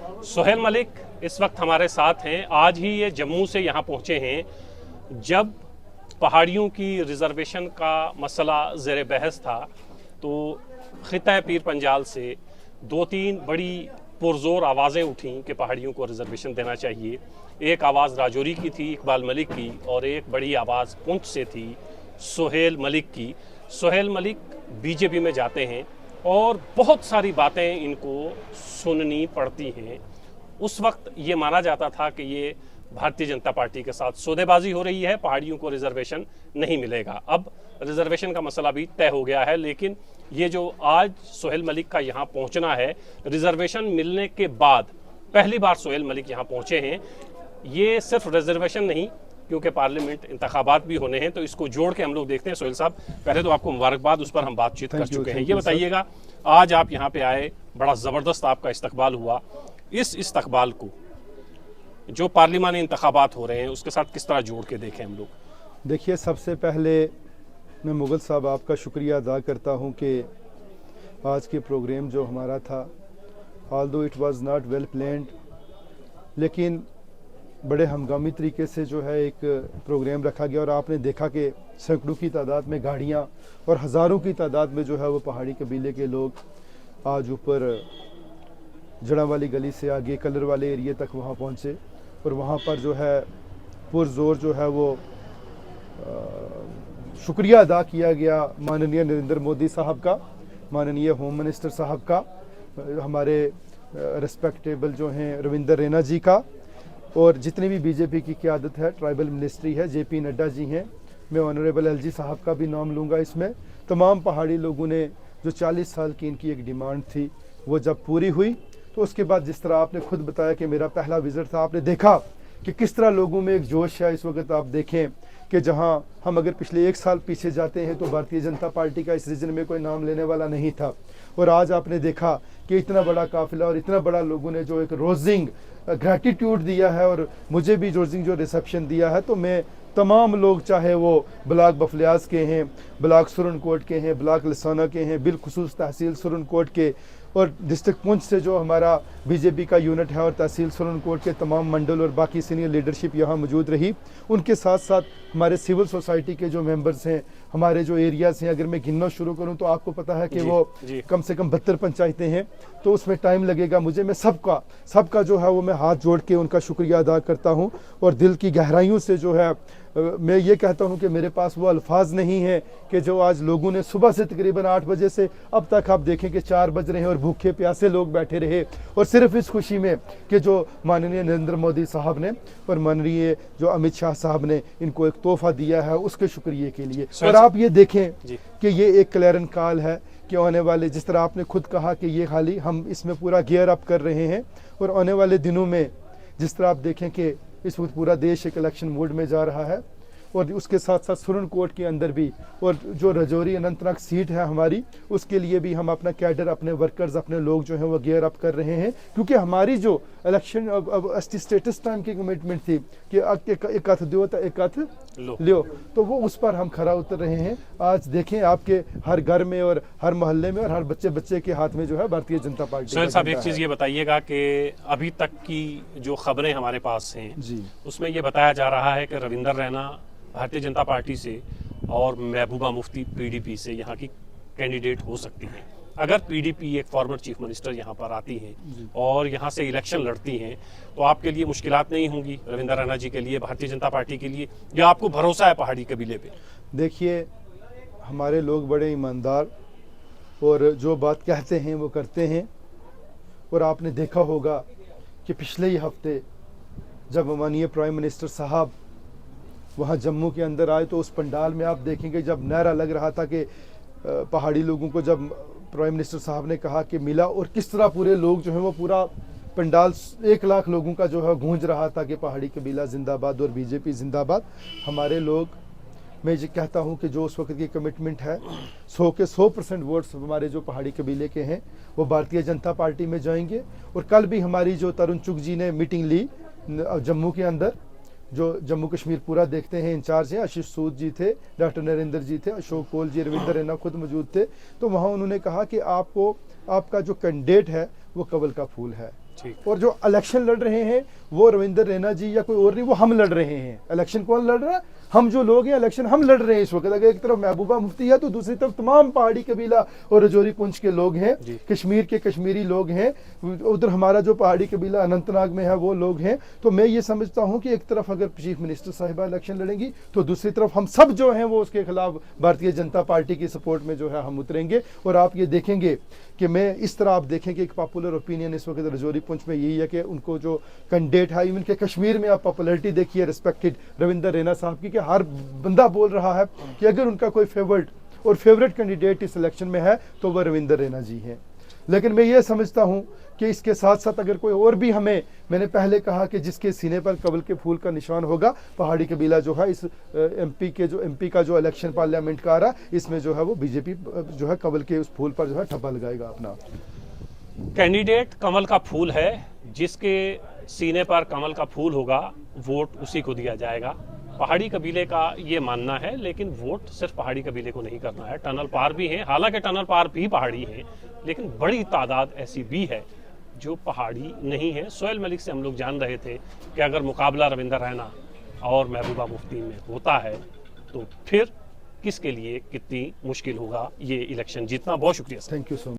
सोहेल मलिक इस वक्त हमारे साथ हैं। आज ही ये जम्मू से यहाँ पहुँचे हैं। जब पहाड़ियों की रिजर्वेशन का मसला ज़ेर बहस था तो ख़िता पीर पंजाल से दो तीन बड़ी पुरजोर आवाज़ें उठीं कि पहाड़ियों को रिजर्वेशन देना चाहिए। एक आवाज़ राजौरी की थी, इकबाल मलिक की, और एक बड़ी आवाज़ पुंछ से थी, सोहेल मलिक की। सोहेल मलिक बीजेपी में जाते हैं और बहुत सारी बातें इनको सुननी पड़ती हैं। उस वक्त ये माना जाता था कि ये भारतीय जनता पार्टी के साथ सौदेबाजी हो रही है, पहाड़ियों को रिजर्वेशन नहीं मिलेगा। अब रिजर्वेशन का मसला भी तय हो गया है, लेकिन ये जो आज सोहेल मलिक का यहाँ पहुँचना है, रिजर्वेशन मिलने के बाद पहली बार सोहेल मलिक यहाँ पहुँचे हैं। ये सिर्फ रिजर्वेशन नहीं, क्योंकि पार्लियामेंट इंतखाबात भी होने हैं, तो इसको जोड़ के हम लोग देखते हैं। सोहेल साहब, पहले तो आपको मुबारकबाद, उस पर हम बातचीत कर चुके हैं। ये बताइएगा, आज आप यहाँ पे आए, बड़ा ज़बरदस्त आपका इस्तकबाल हुआ। इस इस्तकबाल को जो पार्लिमानी इंतखाबात हो रहे हैं उसके साथ किस तरह जोड़ के देखें हम लोग? देखिए, सबसे पहले मैं मुग़ल साहब आपका शुक्रिया अदा करता हूँ कि आज के प्रोग्राम जो हमारा था, although it was not well planned, लेकिन बड़े हमगामी तरीके से जो है एक प्रोग्राम रखा गया और आपने देखा कि सैकड़ों की तादाद में गाड़ियाँ और हज़ारों की तादाद में जो है वो पहाड़ी कबीले के लोग आज ऊपर जड़ा वाली गली से आगे कलर वाले एरिए तक वहाँ पहुँचे और वहाँ पर जो है पुरजोर जो है वो शुक्रिया अदा किया गया माननीय नरेंद्र मोदी साहब का, माननीय होम मिनिस्टर साहब का, हमारे रिस्पेक्टेबल जो हैं रविंदर रैना जी का, और जितनी भी बीजेपी की क़यादत है, ट्राइबल मिनिस्ट्री है, जेपी नड्डा जी हैं, मैं ऑनरेबल एलजी साहब का भी नाम लूँगा इसमें। तमाम पहाड़ी लोगों ने जो 40 साल की इनकी एक डिमांड थी वो जब पूरी हुई तो उसके बाद जिस तरह आपने खुद बताया कि मेरा पहला विज़िट था, आपने देखा कि किस तरह लोगों में एक जोश है। इस वक्त आप देखें कि जहां हम अगर पिछले 1 साल पीछे जाते हैं तो भारतीय जनता पार्टी का इस रीजन में कोई नाम लेने वाला नहीं था, और आज आपने देखा कि इतना बड़ा काफिला और इतना बड़ा लोगों ने जो एक रोजिंग ग्रैटिट्यूड दिया है, और मुझे भी रोजिंग जो रिसेप्शन दिया है, तो मैं तमाम लोग, चाहे वो ब्लाक बफलियाज के हैं, ब्लाक सुरनकोट के हैं, ब्लाक लसाना के हैं, बिलखुसूस तहसील सुरनकोट के, और डिस्ट्रिक्ट पुंछ से जो हमारा बीजेपी का यूनिट है, और तहसील सुरनकोट के तमाम मंडल और बाकी सीनियर लीडरशिप यहाँ मौजूद रही। उनके साथ साथ हमारे सिविल सोसाइटी के जो मेंबर्स हैं, हमारे जो एरियाज़ हैं, अगर मैं गिनना शुरू करूँ तो आपको पता है कि वो कम से कम 72 पंचायतें हैं, तो उसमें टाइम लगेगा मुझे। मैं सबका जो है वो मैं हाथ जोड़ के उनका शुक्रिया अदा करता हूँ, और दिल की गहराइयों से जो है मैं ये कहता हूँ कि मेरे पास वो अल्फाज नहीं है कि जो आज लोगों ने सुबह से तकरीबन 8 बजे से अब तक आप देखें कि 4 बज रहे हैं और भूखे प्यासे लोग बैठे रहे, और सिर्फ इस खुशी में कि जो माननीय नरेंद्र मोदी साहब ने और माननीय जो अमित शाह साहब ने इनको एक तोहफा दिया है, उसके शुक्रिया के लिए। और आप ये देखें कि ये एक क्लैरन कॉल है कि आने वाले, जिस तरह आपने खुद कहा कि ये खाली हम इसमें पूरा गियर अप कर रहे हैं, और आने वाले दिनों में जिस तरह आप देखें कि इस वक्त पूरा देश एक इलेक्शन मोड में जा रहा है, और उसके साथ साथ सुरनकोट के अंदर भी, और जो रजौरी अनंतनाग सीट है हमारी, उसके लिए भी हम अपना कैडर, अपने वर्कर्स, अपने लोग जो हैं वो गियर अप कर रहे हैं, क्योंकि हमारी जो इलेक्शन अब स्टेटस टाइम की कमिटमेंट थी कि एक हथ दो तो एक हथ लियो, तो वो उस पर हम खरा उतर रहे हैं। आज देखें आपके हर घर में और हर मोहल्ले में और हर बच्चे के हाथ में जो है भारतीय जनता पार्टी। सोहेल साहब, एक चीज़ ये बताइएगा कि अभी तक की जो खबरें हमारे पास हैं जी, उसमें ये बताया जा रहा है कि रविंदर रैना भारतीय जनता पार्टी से और महबूबा मुफ्ती पीडीपी से यहाँ की कैंडिडेट हो सकती हैं। अगर पीडीपी एक फॉर्मर चीफ मिनिस्टर यहाँ पर आती हैं और यहाँ से इलेक्शन लड़ती हैं, तो आपके लिए मुश्किलात नहीं होंगी, रविंदर रैना जी के लिए, भारतीय जनता पार्टी के लिए, या आपको भरोसा है पहाड़ी कबीले पे? देखिए, हमारे लोग बड़े ईमानदार और जो बात कहते हैं वो करते हैं, और आपने देखा होगा कि पिछले ही हफ्ते जब माननीय प्राइम मिनिस्टर साहब वहाँ जम्मू के अंदर आए, तो उस पंडाल में आप देखेंगे जब नारा लग रहा था कि पहाड़ी लोगों को जब प्राइम मिनिस्टर साहब ने कहा कि मिला, और किस तरह पूरे लोग जो हैं वो पूरा पंडाल 1 लाख लोगों का जो है गूंज रहा था कि पहाड़ी कबीला जिंदाबाद और बीजेपी जिंदाबाद। हमारे लोग, मैं ये कहता हूँ कि जो उस वक्त की कमिटमेंट है, 100 के 100% वोट्स हमारे जो पहाड़ी कबीले के हैं वो भारतीय जनता पार्टी में जाएंगे। और कल भी हमारी जो तरुण चुग जी ने मीटिंग ली जम्मू के अंदर, जो जम्मू कश्मीर पूरा देखते हैं, इंचार्ज हैं, आशीष सूद जी थे, डॉक्टर नरेंद्र जी थे, अशोक कोल जी, रविंदर रैना खुद मौजूद थे, तो वहाँ उन्होंने कहा कि आपको, आपका जो कैंडिडेट है वो कवल का फूल है, ठीक। और जो इलेक्शन लड़ रहे हैं वो रविंदर रैना जी या कोई और नहीं, वो हम लड़ रहे हैं। इलेक्शन कौन लड़ रहा है? हम जो लोग हैं, इलेक्शन हम लड़ रहे हैं इस वक्त। अगर एक तरफ महबूबा मुफ्ती है तो दूसरी तरफ तमाम पहाड़ी कबीला और रजौरी पुंछ के लोग हैं, कश्मीर के कश्मीरी लोग हैं, उधर हमारा जो पहाड़ी कबीला अनंतनाग में है वो लोग हैं। तो मैं ये समझता हूँ कि एक तरफ अगर चीफ मिनिस्टर साहिबा इलेक्शन लड़ेंगी तो दूसरी तरफ हम सब जो हैं वो उसके खिलाफ भारतीय जनता पार्टी की सपोर्ट में जो है हम उतरेंगे। और आप ये देखेंगे कि मैं इस तरह आप देखेंगे एक पॉपुलर ओपिनियन इस वक्त रजौरी पुंछ में यही है कि उनको जो कैंडिडेट है, इवन के कश्मीर में आप पॉपुलरिटी देखिए रिस्पेक्टेड रविंदर रैना साहब की, कि हर बंदा बोल रहा है कि अगर उनका कोई फेवरेट कैंडिडेट इस इलेक्शन में है तो वह रविंदर रैना जी हैं। लेकिन मैं ये समझता हूं कि इसके साथ साथ अगर कोई और भी मैंने पहले कहा कि जिसके सीने पर कमल के फूल का निशान होगा, पहाड़ी कबीला जो है इस एमपी का जो इलेक्शन पार्लियामेंट का आ रहा है इसमें जो है वो बीजेपी जो है कमल के उस फूल पर जो है ठप्पा लगाएगा अपना। कैंडिडेट कमल का फूल है, जिसके सीने पर कमल का फूल होगा वोट उसी को दिया जाएगा। पहाड़ी कबीले का ये मानना है, लेकिन वोट सिर्फ पहाड़ी कबीले को नहीं करना है। टनल पार भी हैं, हालांकि टनल पार भी पहाड़ी हैं, लेकिन बड़ी तादाद ऐसी भी है जो पहाड़ी नहीं है। सोहेल मलिक से हम लोग जान रहे थे कि अगर मुकाबला रविंदर रैना और महबूबा मुफ्ती में होता है तो फिर किसके लिए कितनी मुश्किल होगा ये इलेक्शन जीतना। बहुत शुक्रिया sir. Thank you so much.